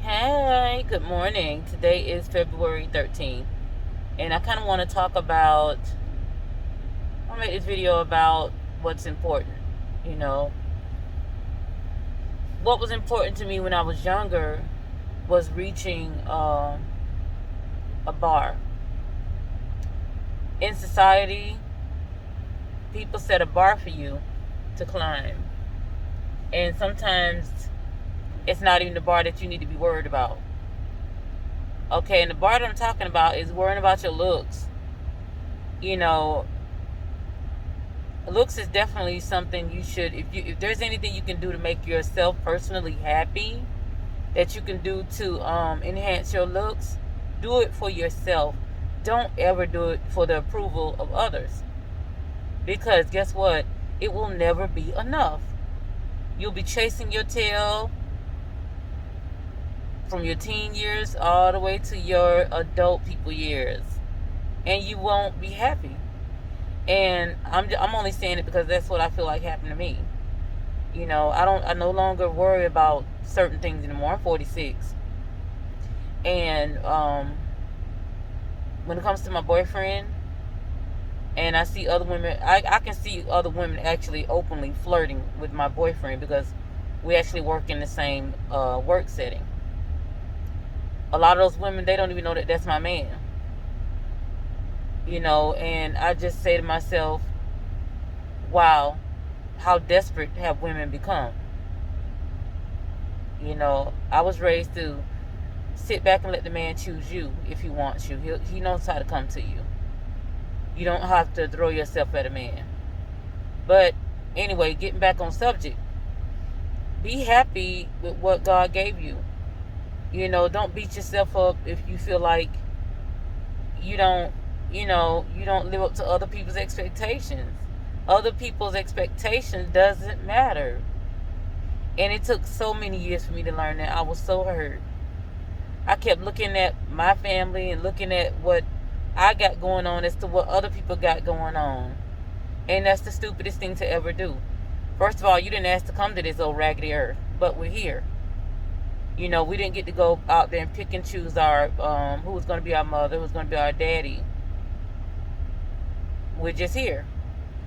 Hey, good morning. Today is February 13th, and I kind of want to talk about, I'll make this video about what's important. You know, what was important to me when I was younger was reaching a bar. In society, people set a bar for you to climb, and sometimes it's not even the bar that you need to be worried about. Okay, and the bar that I'm talking about is worrying about your looks. You know, looks is definitely something you should, if there's anything you can do to make yourself personally happy that you can do to enhance your looks, do it for yourself. Don't ever do it for the approval of others, because guess what, it will never be enough. You'll be chasing your tail from your teen years all the way to your adult people years, and you won't be happy. And I'm only saying it because that's what I feel like happened to me. I no longer worry about certain things anymore. I'm 46. And when it comes to my boyfriend, and I see other women, I can see other women actually openly flirting with my boyfriend because we actually work in the same work setting. A lot of those women, they don't even know that that's my man. And I just say to myself, wow, how desperate have women become. I was raised to sit back and let the man choose you if he wants you. He knows how to come to you. You don't have to throw yourself at a man. But anyway, getting back on subject, be happy with what God gave you. Don't beat yourself up if you feel like you don't, you don't live up to other people's expectations. Other people's expectations doesn't matter. And it took so many years for me to learn that. I was so hurt. I kept looking at my family and looking at what I got going on as to what other people got going on. And that's the stupidest thing to ever do. First of all, you didn't ask to come to this old raggedy earth, but we're here. We didn't get to go out there and pick and choose our who was going to be our mother, who's going to be our daddy. We're just here.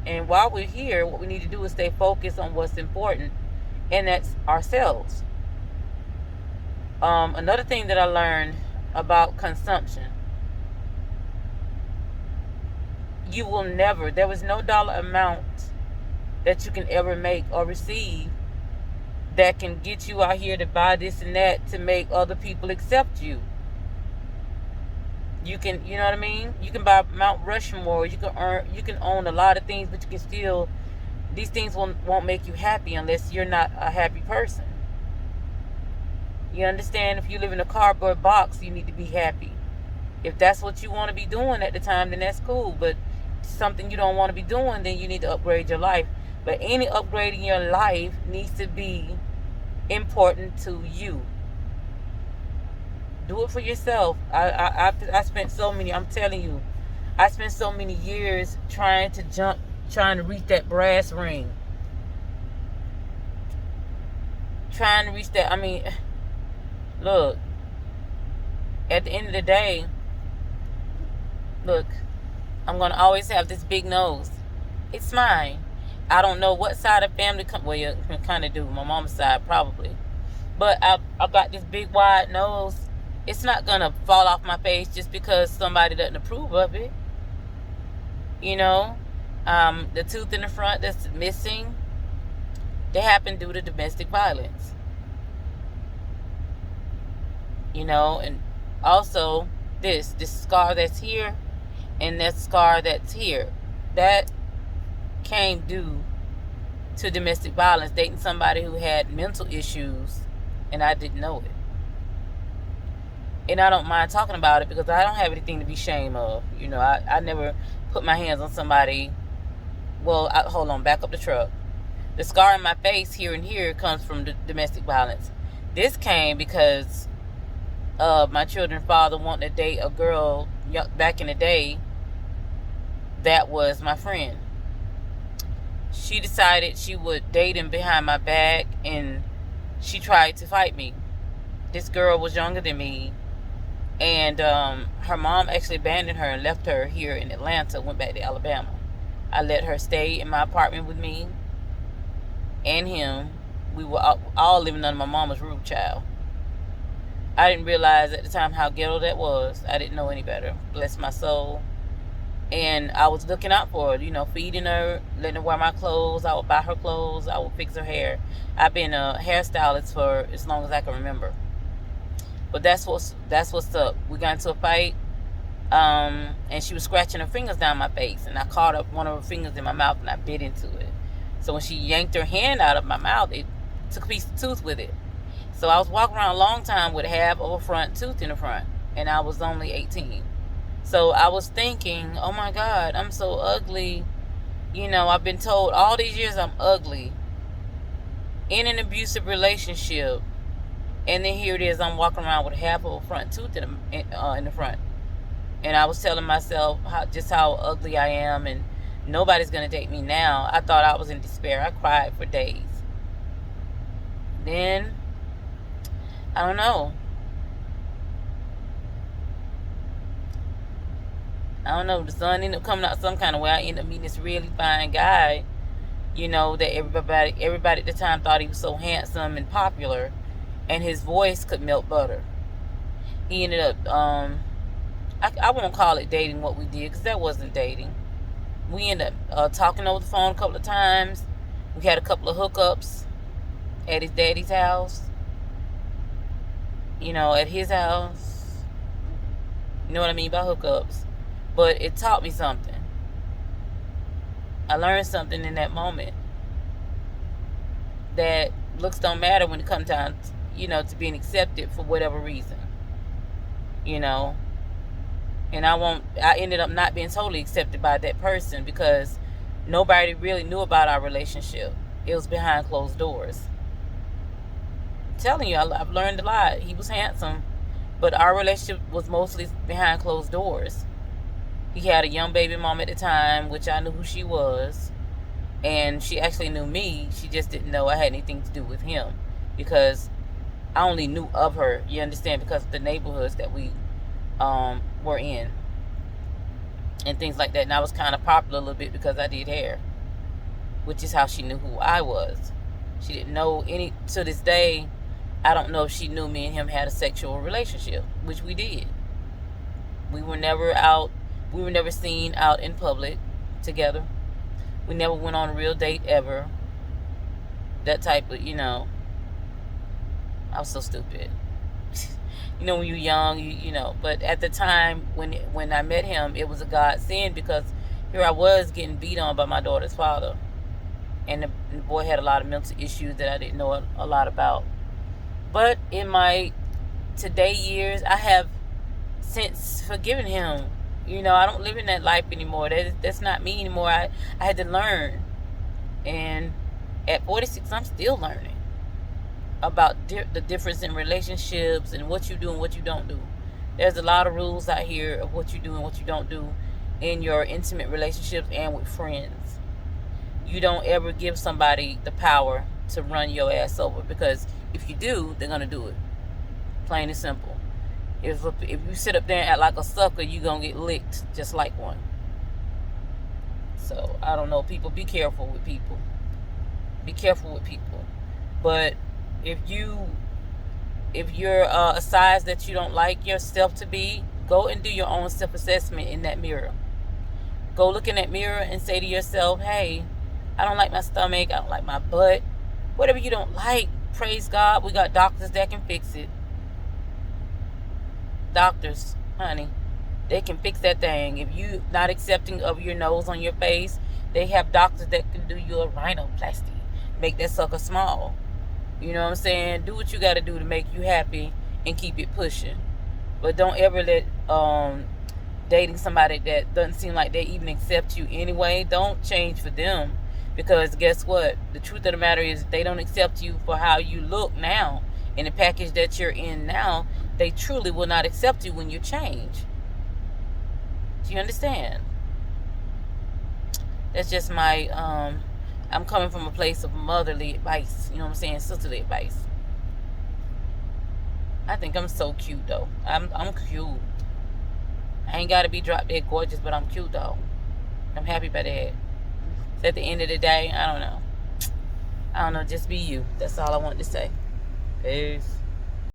And while we're here, what we need to do is stay focused on what's important, and that's ourselves. Another thing that I learned about consumption, you will never, there was no dollar amount that you can ever make or receive that can get you out here to buy this and that to make other people accept you. You can, you know what I mean? You can buy Mount Rushmore. You can own a lot of things, but you can still, these things won't make you happy unless you're not a happy person. You understand? If you live in a cardboard box, you need to be happy. If that's what you want to be doing at the time, then that's cool. But something you don't want to be doing, then you need to upgrade your life. But any upgrade in your life needs to be important to you. Do it for yourself. I spent so many, I'm telling you, I spent so many years trying to reach that brass ring. Trying to reach that, look, at the end of the day, look, I'm going to always have this big nose. It's mine. I don't know what side of family, well, you can kind of do, my mom's side probably. But I got this big wide nose. It's not going to fall off my face just because somebody doesn't approve of it. The tooth in the front that's missing, they happen due to domestic violence. And also this scar that's here and that scar that's here, that came due to domestic violence, dating somebody who had mental issues, and I didn't know it. And I don't mind talking about it because I don't have anything to be ashamed of. I never put my hands on somebody. Well, hold on, back up the truck. The scar in my face here and here comes from the domestic violence. This came because my children's father wanted to date a girl back in the day that was my friend. She decided she would date him behind my back, and she tried to fight me. This girl was younger than me, and her mom actually abandoned her and left her here in Atlanta, went back to Alabama. I let her stay in my apartment with me and him. We were all living under my mama's roof, child. I didn't realize at the time how ghetto that was. I didn't know any better. Bless my soul. And I was looking out for her, you know, feeding her, letting her wear my clothes. I would buy her clothes. I would fix her hair. I've been a hairstylist for as long as I can remember. But that's what's up. We got into a fight, and she was scratching her fingers down my face, and I caught up one of her fingers in my mouth and I bit into it. So when she yanked her hand out of my mouth, it took a piece of tooth with it. So I was walking around a long time with half of a front tooth in the front, and I was only 18. So I was thinking, oh my God, I'm so ugly. You know, I've been told all these years I'm ugly in an abusive relationship. And then here it is, I'm walking around with half of a front tooth in the front. And I was telling myself just how ugly I am, and nobody's going to date me now. I thought I was in despair. I cried for days. Then, I don't know. The sun ended up coming out some kind of way. I ended up meeting this really fine guy, you know, that everybody at the time thought he was so handsome and popular, and his voice could melt butter. He ended up, I won't call it dating what we did, because that wasn't dating. We ended up talking over the phone a couple of times. We had a couple of hookups at his daddy's house, you know, at his house. You know what I mean by hookups? But it taught me something. I learned something in that moment, that looks don't matter when it comes down, you know, to being accepted for whatever reason, you know. And I ended up not being totally accepted by that person, because nobody really knew about our relationship. It was behind closed doors. I'm telling you, I've learned a lot. He was handsome, but our relationship was mostly behind closed doors. He had a young baby mom at the time, which I knew who she was. And she actually knew me. She just didn't know I had anything to do with him, because I only knew of her, you understand, because of the neighborhoods that we were in and things like that. And I was kind of popular a little bit because I did hair, which is how she knew who I was. She didn't know to this day, I don't know if she knew me and him had a sexual relationship, which we did. We were never seen out in public together. We never went on a real date ever. That type of, you know, I was so stupid. You know, when you're young, you know. But at the time when I met him, it was a godsend, because here I was getting beat on by my daughter's father. And the boy had a lot of mental issues that I didn't know a lot about. But in my today years, I have since forgiven him. You know, I don't live in that life anymore. That's not me anymore. I had to learn. And at 46, I'm still learning about the difference in relationships and what you do and what you don't do. There's a lot of rules out here of what you do and what you don't do in your intimate relationships and with friends. You don't ever give somebody the power to run your ass over, because if you do, they're going to do it. Plain and simple. If you sit up there and act like a sucker, you're going to get licked just like one. So, I don't know, people, be careful with people. Be careful with people. But if you're a size that you don't like yourself to be, go and do your own self-assessment in that mirror. Go look in that mirror and say to yourself, hey, I don't like my stomach, I don't like my butt. Whatever you don't like, praise God, we got doctors that can fix it. Doctors, honey, they can fix that thing. If you not accepting of your nose on your face, they have doctors that can do you a rhinoplasty, make that sucker small. You know what I'm saying? Do what you got to do to make you happy and keep it pushing. But don't ever let dating somebody that doesn't seem like they even accept you anyway, don't change for them. Because guess what? The truth of the matter is, they don't accept you for how you look now. In the package that you're in now, they truly will not accept you when you change. Do you understand? That's just my, I'm coming from a place of motherly advice. You know what I'm saying? Sisterly advice. I think I'm so cute though. I'm cute. I ain't gotta be drop dead gorgeous, but I'm cute though. I'm happy about that. So at the end of the day, I don't know. Just be you. That's all I want to say. Peace.